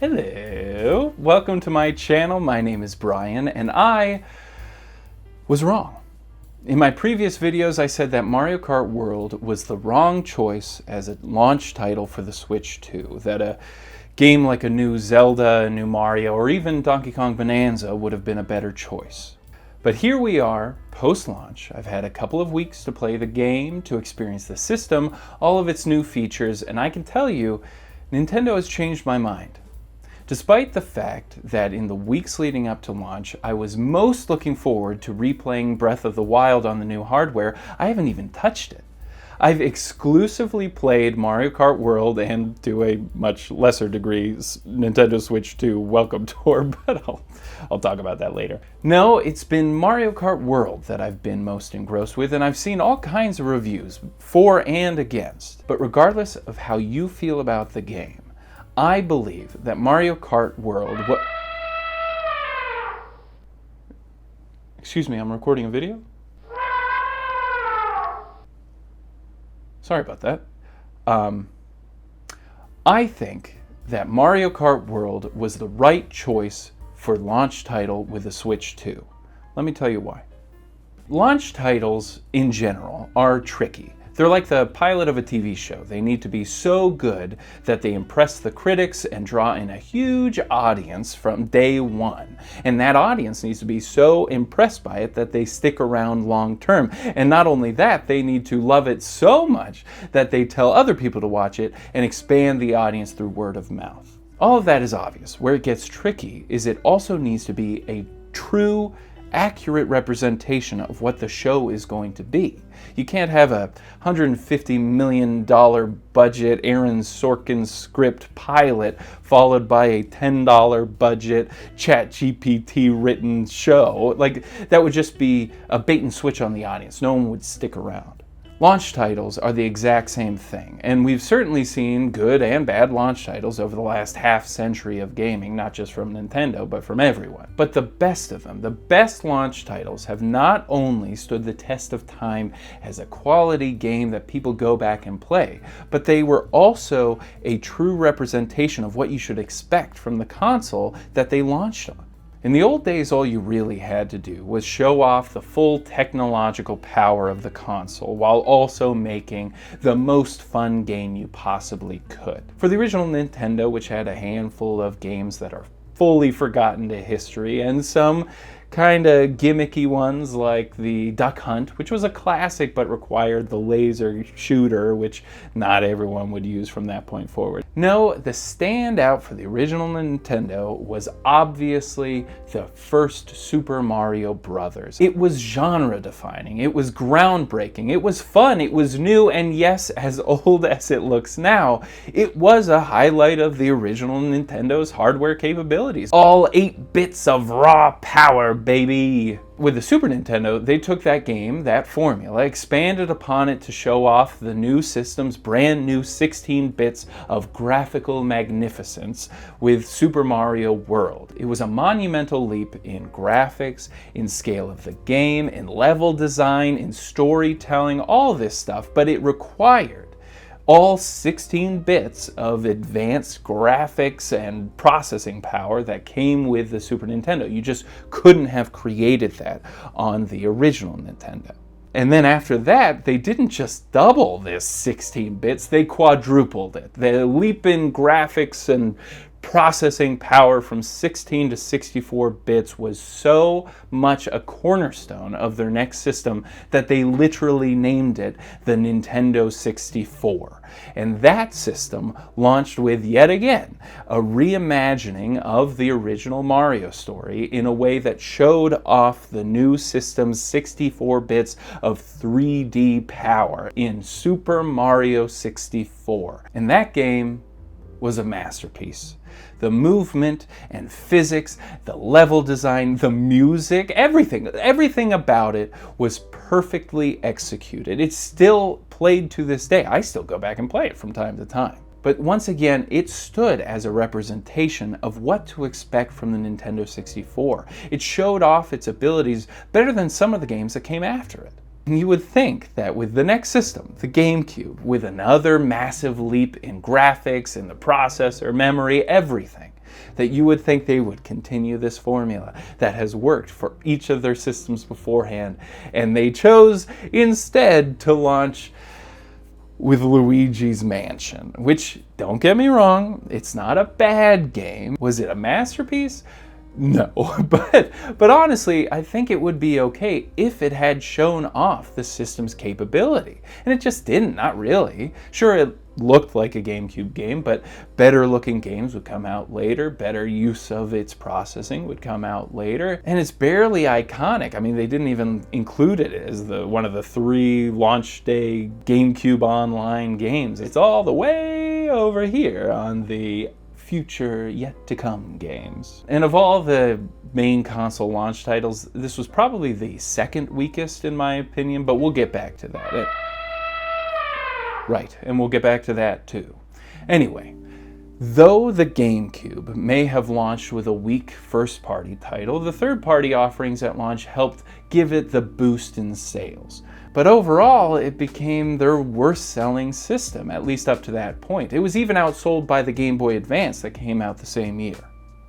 Hello, welcome to my channel. My name is Brian and I was wrong. In my previous videos I said that Mario Kart World was the wrong choice as a launch title for the Switch 2, that a game like a new Zelda, a new Mario, or even Donkey Kong Bonanza would have been a better choice. But here we are, post-launch. I've had a couple of weeks to play the game, to experience the system, all of its new features, and I can tell you, Nintendo has changed my mind. Despite the fact that in the weeks leading up to launch, I was most looking forward to replaying Breath of the Wild on the new hardware, I haven't even touched it. I've exclusively played Mario Kart World and, to a much lesser degree, Nintendo Switch 2 Welcome Tour, but I'll talk about that later. No, it's been Mario Kart World that I've been most engrossed with, and I've seen all kinds of reviews, for and against. But regardless of how you feel about the game, I believe that Mario Kart World... Excuse me, I'm recording a video? Sorry about that. I think that Mario Kart World was the right choice for launch title with the Switch 2. Let me tell you why. Launch titles, in general, are tricky. They're like the pilot of a TV show. They need to be so good that they impress the critics and draw in a huge audience from day one. And that audience needs to be so impressed by it that they stick around long term. And not only that, they need to love it so much that they tell other people to watch it and expand the audience through word of mouth. All of that is obvious. Where it gets tricky is it also needs to be a true, accurate representation of what the show is going to be. You can't have a $150 million budget Aaron Sorkin script pilot followed by a $10 budget ChatGPT written show. Like, that would just be a bait and switch on the audience. No one would stick around. Launch titles are the exact same thing, and we've certainly seen good and bad launch titles over the last half century of gaming, not just from Nintendo, but from everyone. But the best of them, the best launch titles, have not only stood the test of time as a quality game that people go back and play, but they were also a true representation of what you should expect from the console that they launched on. In the old days, all you really had to do was show off the full technological power of the console while also making the most fun game you possibly could. For the original Nintendo, which had a handful of games that are fully forgotten to history, and some kind of gimmicky ones like the Duck Hunt, which was a classic but required the laser shooter, which not everyone would use from that point forward. No, the standout for the original Nintendo was obviously the first Super Mario Bros. It was genre defining, it was groundbreaking, it was fun, it was new, and yes, as old as it looks now, it was a highlight of the original Nintendo's hardware capabilities. All 8 bits of raw power, baby. With the Super Nintendo, they took that game, that formula, expanded upon it to show off the new system's brand new 16 bits of graphical magnificence with Super Mario World. It was a monumental leap in graphics, in scale of the game, in level design, in storytelling, all this stuff, but it required all 16 bits of advanced graphics and processing power that came with the Super Nintendo. You just couldn't have created that on the original Nintendo. And then after that, they didn't just double this 16 bits, they quadrupled it. The leap in graphics and processing power from 16 to 64 bits was so much a cornerstone of their next system that they literally named it the Nintendo 64. And that system launched with, yet again, a reimagining of the original Mario story in a way that showed off the new system's 64 bits of 3D power in Super Mario 64. And that game was a masterpiece. The movement and physics, the level design, the music, everything about it was perfectly executed. It's still played to this day. I still go back and play it from time to time. But once again, it stood as a representation of what to expect from the Nintendo 64. It showed off its abilities better than some of the games that came after it. And you would think that with the next system, the Gamecube, with another massive leap in graphics, in the processor, memory, everything, that you would think they would continue this formula that has worked for each of their systems beforehand, and they chose instead to launch with Luigi's Mansion, which, don't get me wrong, it's not a bad game. Was it a masterpiece? No, but honestly, I think it would be okay if it had shown off the system's capability. And it just didn't, not really. Sure, it looked like a GameCube game, but better looking games would come out later, better use of its processing would come out later, and it's barely iconic. I mean, they didn't even include it as one of the 3 launch day GameCube online games. It's all the way over here on the future yet to come games. And of all the main console launch titles, this was probably the second weakest in my opinion, but we'll get back to that. Right, and we'll get back to that too. Anyway, though the GameCube may have launched with a weak first-party title, the third-party offerings at launch helped give it the boost in sales. But overall, it became their worst-selling system, at least up to that point. It was even outsold by the Game Boy Advance that came out the same year.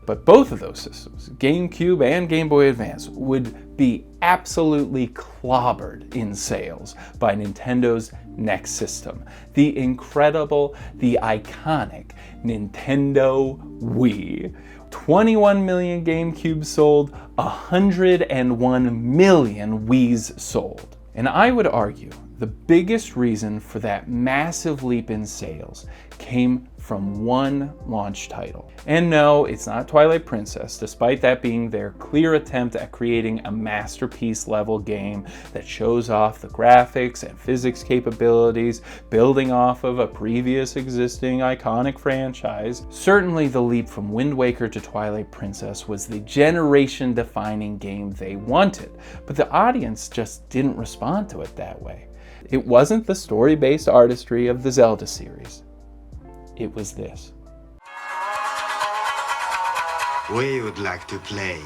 But both of those systems, GameCube and Game Boy Advance, would be absolutely clobbered in sales by Nintendo's next system. The incredible, the iconic Nintendo Wii. 21 million GameCubes sold, 101 million Wiis sold. And I would argue the biggest reason for that massive leap in sales came from one launch title. And no, it's not Twilight Princess, despite that being their clear attempt at creating a masterpiece level game that shows off the graphics and physics capabilities, building off of a previous existing iconic franchise. Certainly the leap from Wind Waker to Twilight Princess was the generation-defining game they wanted, but the audience just didn't respond to it that way. It wasn't the story-based artistry of the Zelda series. It was this. We would like to play.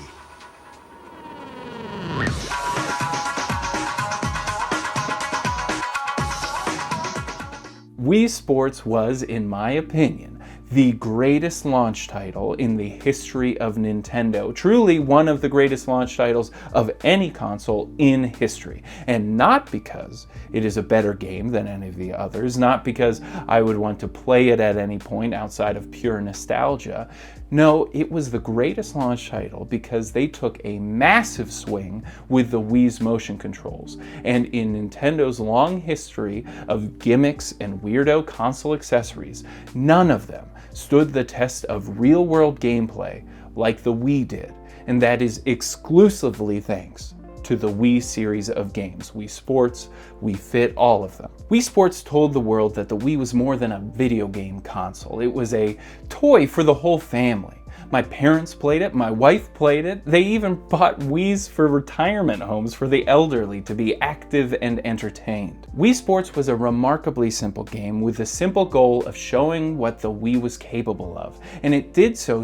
Wii Sports was, in my opinion, the greatest launch title in the history of Nintendo. Truly one of the greatest launch titles of any console in history. And not because it is a better game than any of the others, not because I would want to play it at any point outside of pure nostalgia. No, it was the greatest launch title because they took a massive swing with the Wii's motion controls. And in Nintendo's long history of gimmicks and weirdo console accessories, none of them stood the test of real-world gameplay like the Wii did. And that is exclusively thanks to the Wii series of games. Wii Sports, Wii Fit, all of them. Wii Sports told the world that the Wii was more than a video game console. It was a toy for the whole family. My parents played it, my wife played it. They even bought Wiis for retirement homes for the elderly to be active and entertained. Wii Sports was a remarkably simple game with the simple goal of showing what the Wii was capable of. And it did so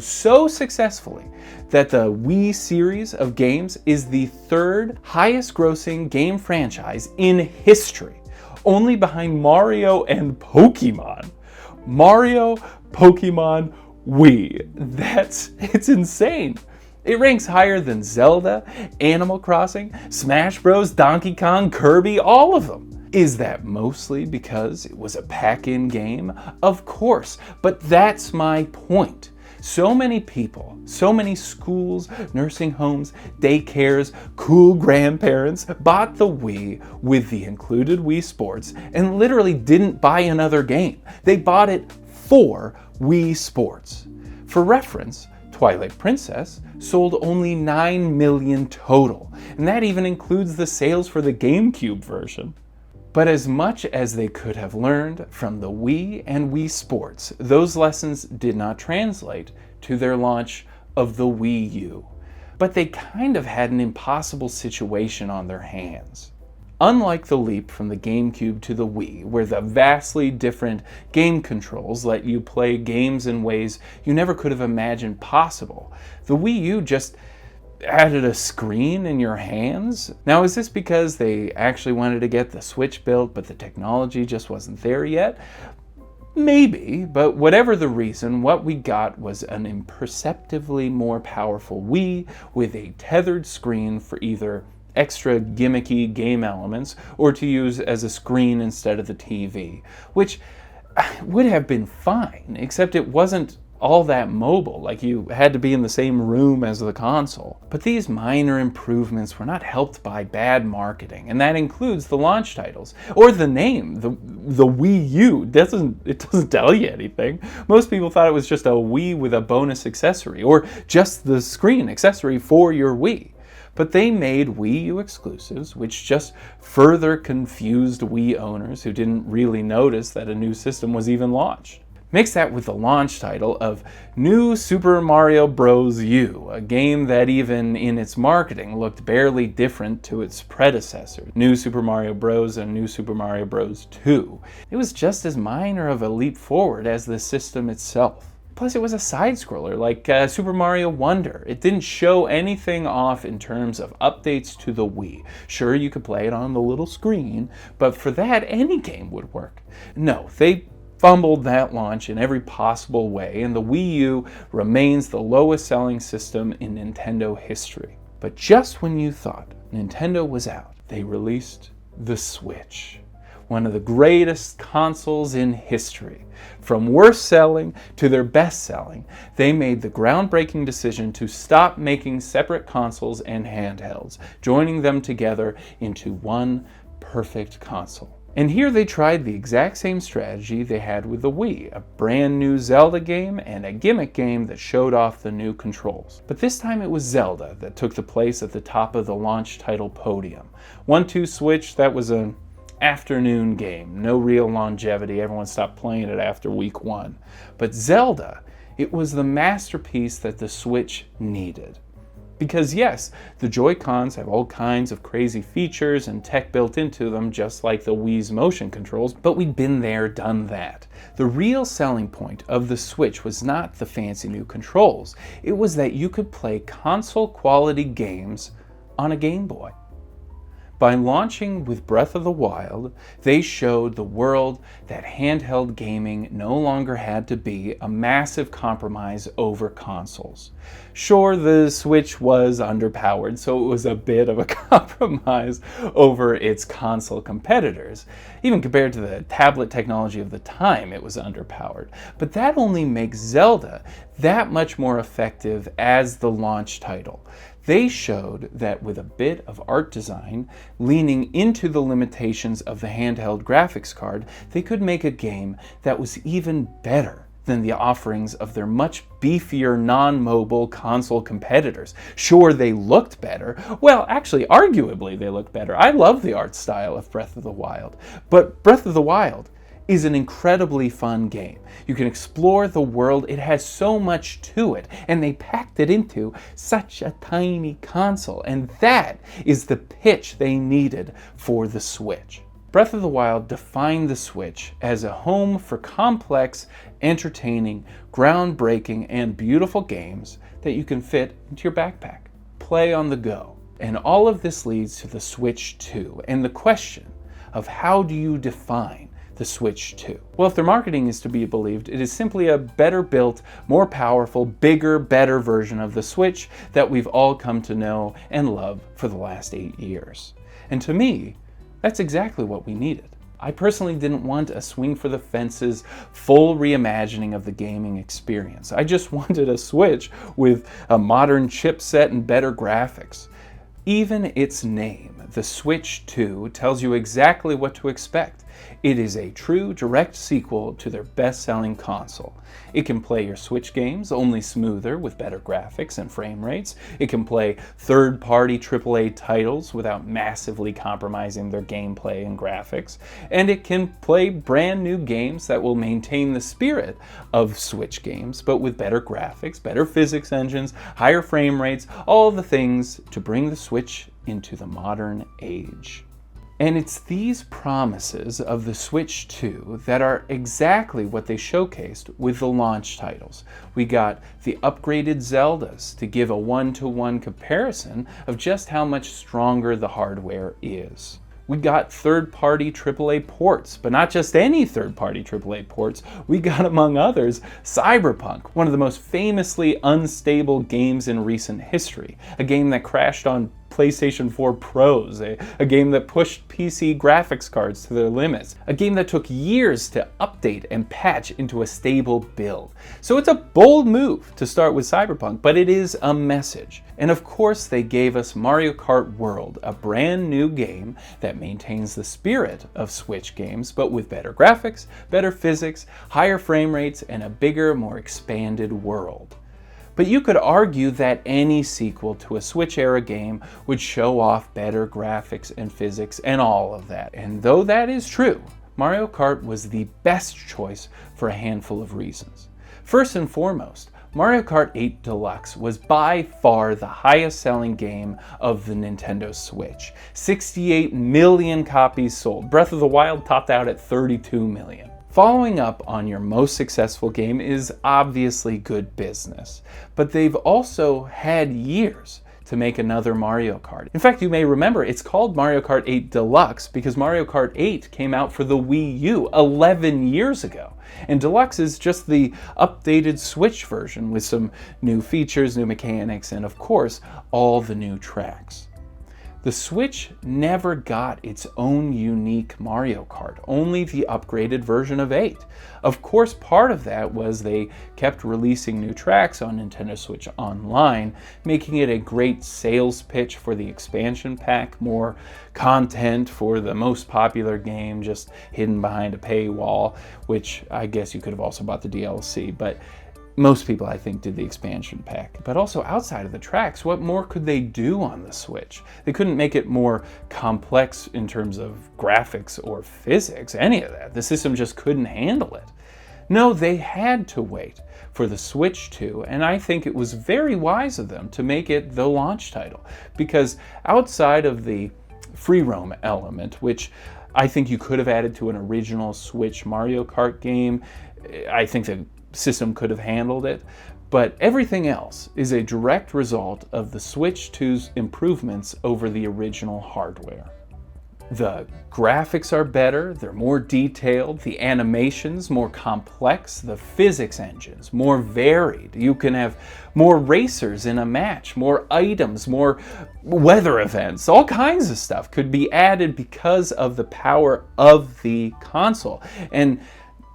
successfully that the Wii series of games is the third highest grossing game franchise in history, only behind Mario and Pokemon. Mario, Pokemon, Wii. It's insane. It ranks higher than Zelda, Animal Crossing, Smash Bros, Donkey Kong, Kirby, all of them. Is that mostly because it was a pack-in game? Of course, but that's my point. So many people, so many schools, nursing homes, daycares, cool grandparents bought the Wii with the included Wii Sports and literally didn't buy another game. They bought it for Wii Sports. For reference, Twilight Princess sold only 9 million total, and that even includes the sales for the GameCube version. But as much as they could have learned from the Wii and Wii Sports, those lessons did not translate to their launch of the Wii U. But they kind of had an impossible situation on their hands. Unlike the leap from the GameCube to the Wii, where the vastly different game controls let you play games in ways you never could have imagined possible, the Wii U just added a screen in your hands? Now, is this because they actually wanted to get the Switch built, but the technology just wasn't there yet? Maybe, but whatever the reason, what we got was an imperceptibly more powerful Wii with a tethered screen for either extra gimmicky game elements or to use as a screen instead of the TV, which would have been fine, except it wasn't all that mobile, like you had to be in the same room as the console. But these minor improvements were not helped by bad marketing, and that includes the launch titles. Or the name, the Wii U, it doesn't tell you anything. Most people thought it was just a Wii with a bonus accessory, or just the screen accessory for your Wii. But they made Wii U exclusives, which just further confused Wii owners who didn't really notice that a new system was even launched. Mix that with the launch title of New Super Mario Bros. U, a game that even in its marketing looked barely different to its predecessor, New Super Mario Bros. And New Super Mario Bros. 2. It was just as minor of a leap forward as the system itself. Plus, it was a side-scroller like Super Mario Wonder. It didn't show anything off in terms of updates to the Wii. Sure, you could play it on the little screen, but for that, any game would work. No, they fumbled that launch in every possible way, and the Wii U remains the lowest selling system in Nintendo history. But just when you thought Nintendo was out, they released the Switch, one of the greatest consoles in history. From worst selling to their best selling, they made the groundbreaking decision to stop making separate consoles and handhelds, joining them together into one perfect console. And here they tried the exact same strategy they had with the Wii, a brand new Zelda game and a gimmick game that showed off the new controls. But this time it was Zelda that took the place at the top of the launch title podium. 1-2 Switch, that was an afternoon game, no real longevity, everyone stopped playing it after week 1. But Zelda, it was the masterpiece that the Switch needed. Because yes, the Joy-Cons have all kinds of crazy features and tech built into them, just like the Wii's motion controls, but we'd been there, done that. The real selling point of the Switch was not the fancy new controls. It was that you could play console-quality games on a Game Boy. By launching with Breath of the Wild, they showed the world that handheld gaming no longer had to be a massive compromise over consoles. Sure, the Switch was underpowered, so it was a bit of a compromise over its console competitors. Even compared to the tablet technology of the time, it was underpowered. But that only makes Zelda that much more effective as the launch title. They showed that with a bit of art design, leaning into the limitations of the handheld graphics card, they could make a game that was even better than the offerings of their much beefier non-mobile console competitors. Sure, they looked better. Well, actually, arguably they looked better. I love the art style of Breath of the Wild. But Breath of the Wild is an incredibly fun game. You can explore the world. It has so much to it, and they packed it into such a tiny console, and that is the pitch they needed for the Switch. Breath of the Wild defined the Switch as a home for complex, entertaining, groundbreaking, and beautiful games that you can fit into your backpack, play on the go. And all of this leads to the Switch 2, and the question of how do you define the Switch 2? Well, if their marketing is to be believed, it is simply a better built, more powerful, bigger, better version of the Switch that we've all come to know and love for the last 8 years. And to me, that's exactly what we needed. I personally didn't want a swing for the fences, full reimagining of the gaming experience. I just wanted a Switch with a modern chipset and better graphics. Even its name, the Switch 2, tells you exactly what to expect. It is a true direct sequel to their best-selling console. It can play your Switch games, only smoother with better graphics and frame rates. It can play third-party AAA titles without massively compromising their gameplay and graphics. And it can play brand new games that will maintain the spirit of Switch games, but with better graphics, better physics engines, higher frame rates, all the things to bring the Switch into the modern age. And it's these promises of the Switch 2 that are exactly what they showcased with the launch titles. We got the upgraded Zeldas to give a one-to-one comparison of just how much stronger the hardware is. We got third-party AAA ports, but not just any third-party AAA ports. We got, among others, Cyberpunk, one of the most famously unstable games in recent history. A game that crashed on PlayStation 4 Pros, a game that pushed PC graphics cards to their limits, a game that took years to update and patch into a stable build. So it's a bold move to start with Cyberpunk, but it is a message. And of course they gave us Mario Kart World, a brand new game that maintains the spirit of Switch games, but with better graphics, better physics, higher frame rates, and a bigger, more expanded world. But you could argue that any sequel to a Switch-era game would show off better graphics and physics and all of that. And though that is true, Mario Kart was the best choice for a handful of reasons. First and foremost, Mario Kart 8 Deluxe was by far the highest selling game of the Nintendo Switch. 68 million copies sold. Breath of the Wild topped out at 32 million. Following up on your most successful game is obviously good business, but they've also had years to make another Mario Kart. In fact, you may remember it's called Mario Kart 8 Deluxe because Mario Kart 8 came out for the Wii U 11 years ago. And Deluxe is just the updated Switch version with some new features, new mechanics, and of course, all the new tracks. The Switch never got its own unique Mario Kart, only the upgraded version of 8. Of course, part of that was they kept releasing new tracks on Nintendo Switch Online, making it a great sales pitch for the expansion pack, more content for the most popular game just hidden behind a paywall, which I guess you could have also bought the DLC, but most people, I think, did the expansion pack. But also outside of the tracks, what more could they do on the Switch? They couldn't make it more complex in terms of graphics or physics, any of that. The system just couldn't handle it. No, they had to wait for the Switch 2, and I think it was very wise of them to make it the launch title. Because outside of the free roam element, which I think you could have added to an original Switch Mario Kart game, I think the system could have handled it, but everything else is a direct result of the Switch 2's improvements over the original hardware. The graphics are better, they're more detailed, the animations more complex, the physics engines more varied. You can have more racers in a match, more items, more weather events, all kinds of stuff could be added because of the power of the console. And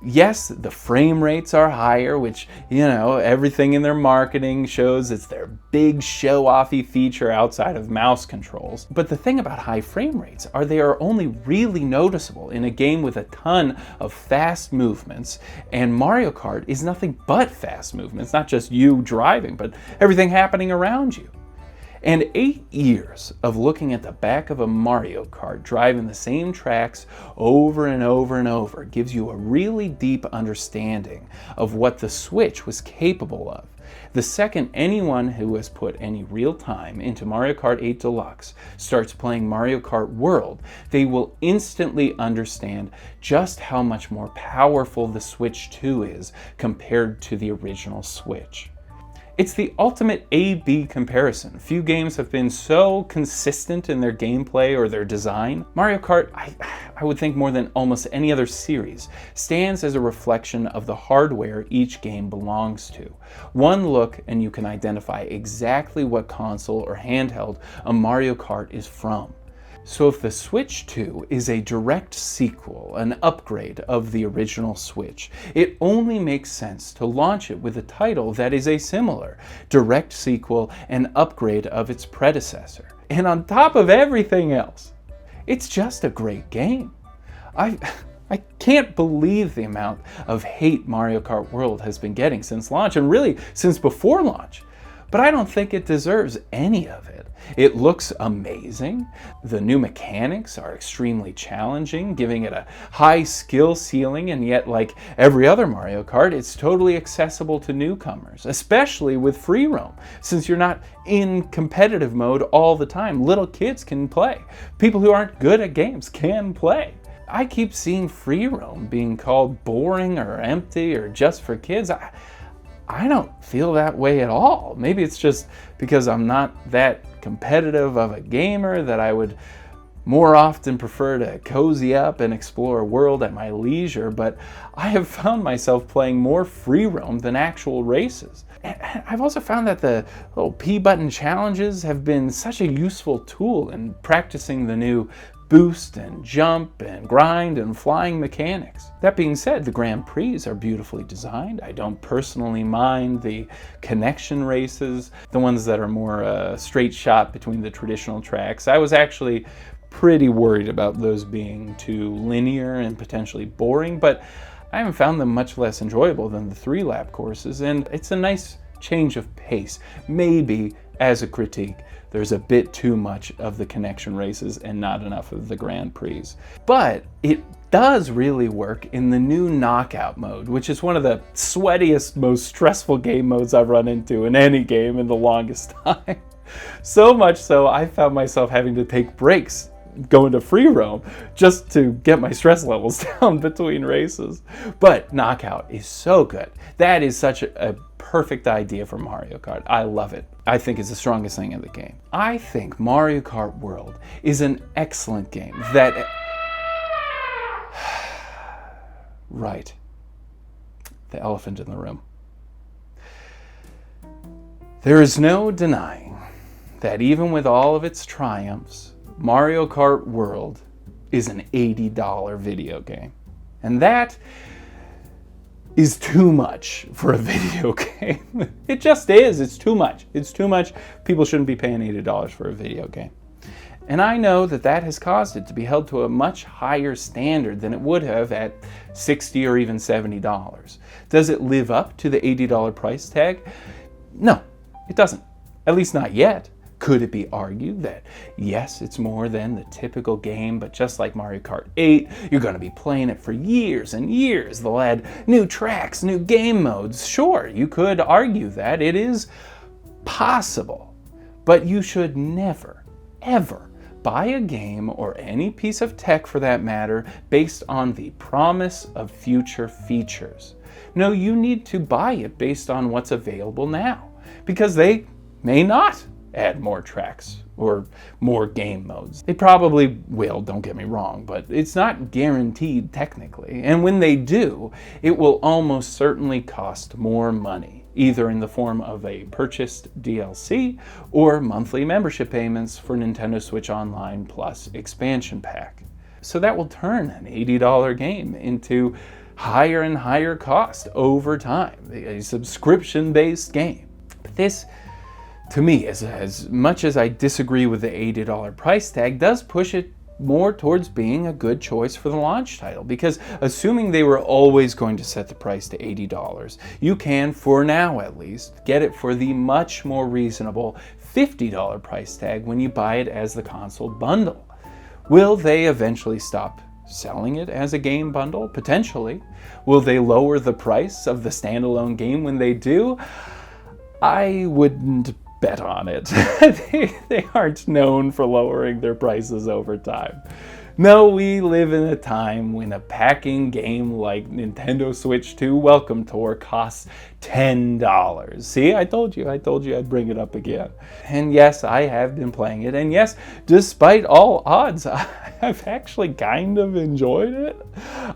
yes, the frame rates are higher, which, everything in their marketing shows it's their big show-offy feature outside of mouse controls. But the thing about high frame rates are they are only really noticeable in a game with a ton of fast movements, and Mario Kart is nothing but fast movements, not just you driving, but everything happening around you. And 8 years of looking at the back of a Mario Kart driving the same tracks over and over and over gives you a really deep understanding of what the Switch was capable of. The second anyone who has put any real time into Mario Kart 8 Deluxe starts playing Mario Kart World, they will instantly understand just how much more powerful the Switch 2 is compared to the original Switch. It's the ultimate A-B comparison. Few games have been so consistent in their gameplay or their design. Mario Kart, I would think more than almost any other series, stands as a reflection of the hardware each game belongs to. One look and you can identify exactly what console or handheld a Mario Kart is from. So if the Switch 2 is a direct sequel, an upgrade of the original Switch, it only makes sense to launch it with a title that is a similar direct sequel and upgrade of its predecessor. And on top of everything else, it's just a great game. I can't believe the amount of hate Mario Kart World has been getting since launch, and really since before launch. But I don't think it deserves any of it. It looks amazing. The new mechanics are extremely challenging, giving it a high skill ceiling, and yet, like every other Mario Kart, it's totally accessible to newcomers, especially with free roam, since you're not in competitive mode all the time. Little kids can play. People who aren't good at games can play. I keep seeing free roam being called boring or empty or just for kids. I don't feel that way at all. Maybe it's just because I'm not that competitive of a gamer that I would more often prefer to cozy up and explore a world at my leisure, but I have found myself playing more free roam than actual races. And I've also found that the little P-button challenges have been such a useful tool in practicing the new boost and jump and grind and flying mechanics. That being said, the Grand Prix are beautifully designed. I don't personally mind the connection races, the ones that are more straight shot between the traditional tracks. I was actually pretty worried about those being too linear and potentially boring, but I haven't found them much less enjoyable than the 3-lap courses, and it's a nice change of pace. Maybe, as a critique, there's a bit too much of the connection races and not enough of the Grand Prix. But it does really work in the new knockout mode, which is one of the sweatiest, most stressful game modes I've run into in any game in the longest time. So much so, I found myself having to take breaks going to free roam just to get my stress levels down between races. But knockout is so good. That is such a perfect idea for Mario Kart. I love it. I think it's the strongest thing in the game. I think Mario Kart World is an excellent game that... Right. The elephant in the room. There is no denying that even with all of its triumphs, Mario Kart World is an $80 video game. And that is too much for a video game. It just is. It's too much. It's too much. People shouldn't be paying $80 for a video game. And I know that that has caused it to be held to a much higher standard than it would have at $60 or even $70. Does it live up to the $80 price tag? No, it doesn't. At least not yet. Could it be argued that, yes, it's more than the typical game, but just like Mario Kart 8, you're going to be playing it for years and years. They'll add new tracks, new game modes. Sure, you could argue that. It is possible. But you should never, ever buy a game, or any piece of tech for that matter, based on the promise of future features. No, you need to buy it based on what's available now, because they may not add more tracks or more game modes. They probably will, don't get me wrong, but it's not guaranteed technically. And when they do, it will almost certainly cost more money, either in the form of a purchased DLC or monthly membership payments for Nintendo Switch Online Plus expansion pack. So that will turn an $80 game into higher and higher cost over time, a subscription-based game. But this, to me, as much as I disagree with the $80 price tag, does push it more towards being a good choice for the launch title. Because assuming they were always going to set the price to $80, you can, for now at least, get it for the much more reasonable $50 price tag when you buy it as the console bundle. Will they eventually stop selling it as a game bundle? Potentially. Will they lower the price of the standalone game when they do? I wouldn't bet on it. They aren't known for lowering their prices over time. No, we live in a time when a packing game like Nintendo Switch 2 Welcome Tour costs $10. See, I told you I'd bring it up again. And yes, I have been playing it, and yes, despite all odds, I've actually kind of enjoyed it.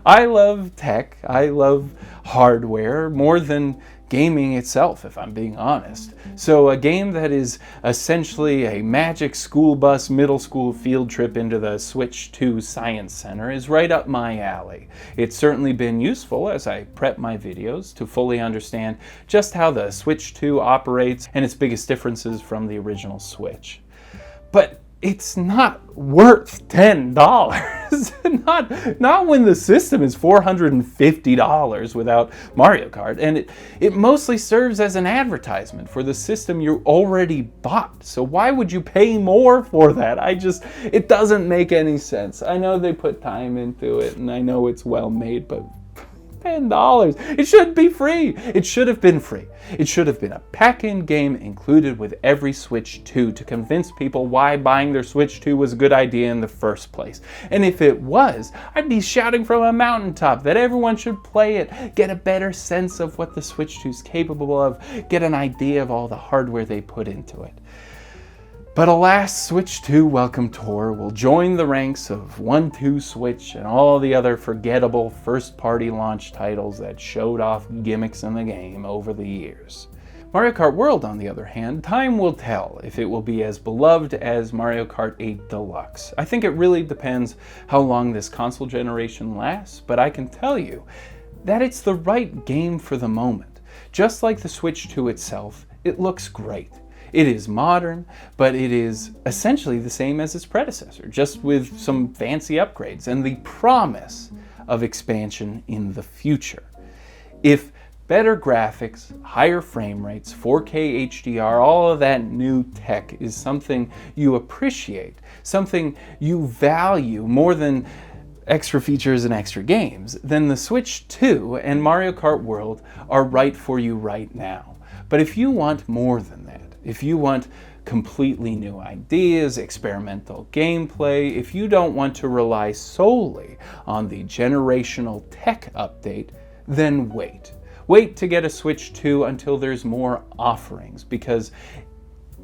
I love tech, I love hardware more than gaming itself, if I'm being honest. So a game that is essentially a magic school bus middle school field trip into the Switch 2 Science Center is right up my alley. It's certainly been useful as I prep my videos to fully understand just how the Switch 2 operates and its biggest differences from the original Switch. But it's not worth $10. not when the system is $450 without Mario Kart. And it mostly serves as an advertisement for the system you already bought. So why would you pay more for that? It doesn't make any sense. I know they put time into it and I know it's well made, but $10. It should be free. It should have been free. It should have been a pack-in game included with every Switch 2 to convince people why buying their Switch 2 was a good idea in the first place. And if it was, I'd be shouting from a mountaintop that everyone should play it, get a better sense of what the Switch 2 is capable of, get an idea of all the hardware they put into it. But alas, Switch 2 Welcome Tour will join the ranks of 1-2 Switch and all the other forgettable first-party launch titles that showed off gimmicks in the game over the years. Mario Kart World, on the other hand, time will tell if it will be as beloved as Mario Kart 8 Deluxe. I think it really depends how long this console generation lasts, but I can tell you that it's the right game for the moment. Just like the Switch 2 itself, it looks great. It is modern, but it is essentially the same as its predecessor, just with some fancy upgrades and the promise of expansion in the future. If better graphics, higher frame rates, 4K HDR, all of that new tech is something you appreciate, something you value more than extra features and extra games, then the Switch 2 and Mario Kart World are right for you right now. But if you want more than that, if you want completely new ideas, experimental gameplay, if you don't want to rely solely on the generational tech update, then wait. Wait to get a Switch 2 until there's more offerings, because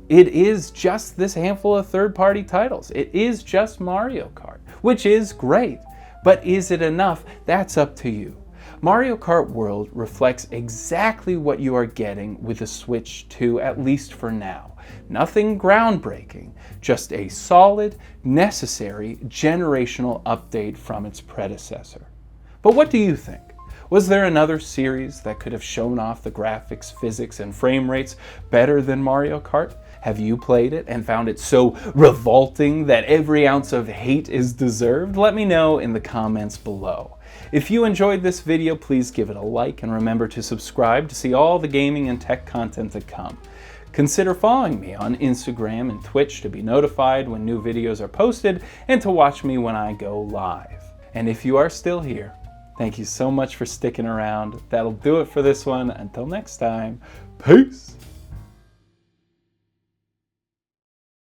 it is just this handful of third-party titles. It is just Mario Kart, which is great. But is it enough? That's up to you. Mario Kart World reflects exactly what you are getting with the Switch 2, at least for now. Nothing groundbreaking, just a solid, necessary, generational update from its predecessor. But what do you think? Was there another series that could have shown off the graphics, physics, and frame rates better than Mario Kart? Have you played it and found it so revolting that every ounce of hate is deserved? Let me know in the comments below. If you enjoyed this video, please give it a like and remember to subscribe to see all the gaming and tech content to come. Consider following me on Instagram and Twitch to be notified when new videos are posted and to watch me when I go live. And if you are still here, thank you so much for sticking around. That'll do it for this one. Until next time, peace!